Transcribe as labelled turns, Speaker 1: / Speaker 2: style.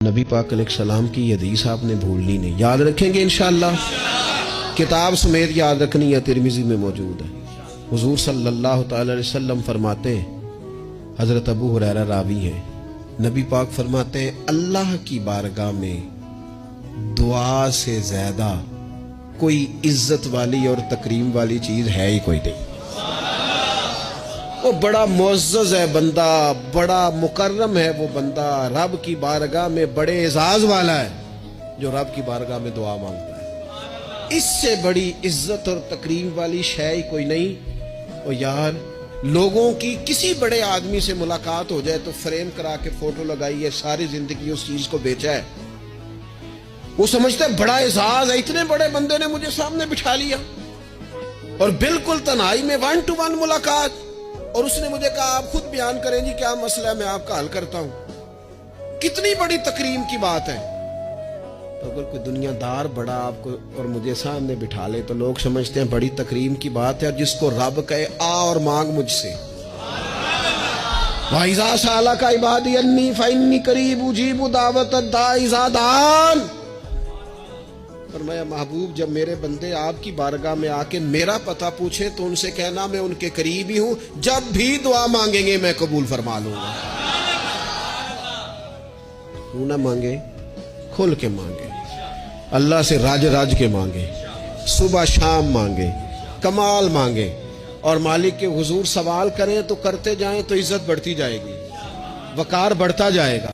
Speaker 1: नबी पाक अलैहिस्सलाम की ये हदीस आपने भूलनी नहीं, याद रखेंगे इंशाअल्लाह। किताब समेत याद रखनी है, तिरमिज़ी में मौजूद है। हुजूर सल्लल्लाहु तआला अलैहि वसल्लम फरमाते हैं, हज़रत अबू हुरैरा रावी हैं, नबी पाक फरमाते हैं अल्लाह की बारगाह में दुआ से ज्यादा कोई इज्जत वाली और तकरीम वाली चीज है ही कोई नहीं। वो बड़ा मुअज़्ज़ज़ है बंदा, बड़ा मुकर्रम है वो बंदा, रब की बारगाह में बड़े एजाज वाला है जो रब की बारगाह में दुआ मांगता है। इससे बड़ी इज्जत और तकरीम वाली शय ही कोई नहीं। और यार, लोगों की किसी बड़े आदमी से मुलाकात हो जाए तो फ्रेम करा के फोटो लगाई है, सारी जिंदगी उस चीज को बेचा है। वो समझते हैं बड़ा एजाज है, इतने बड़े बंदे ने मुझे सामने बिठा लिया और बिल्कुल तन्हाई में 1 to 1 मुलाकात, और उसने मुझे कहा आप खुद बयान करें जी क्या मसला है, मैं आपका हल करता हूं। कितनी बड़ी तकरीम की बात है। तो अगर कोई दुनियादार बड़ा आपको और मुझे सामने बिठा ले तो लोग समझते हैं बड़ी तकरीम की बात है। और जिसको रब कहे आ और मांग मुझसे, वाइज़ा साला का इबादी अन्नी फइन्नी करीब उजीबु दावत दाई इज़ा दान। फरमाया महबूब, जब मेरे बंदे आपकी बारगाह में आके मेरा पता पूछे तो उनसे कहना मैं उनके करीब ही हूं, जब भी दुआ मांगेंगे मैं कबूल फरमा लूंगा। क्यों ना मांगे, खुल के मांगे, अल्लाह से राज राज के मांगे, सुबह शाम मांगे, कमाल मांगे, और मालिक के हुजूर सवाल करें तो करते जाएं तो इज्जत बढ़ती जाएगी, वकार बढ़ता जाएगा।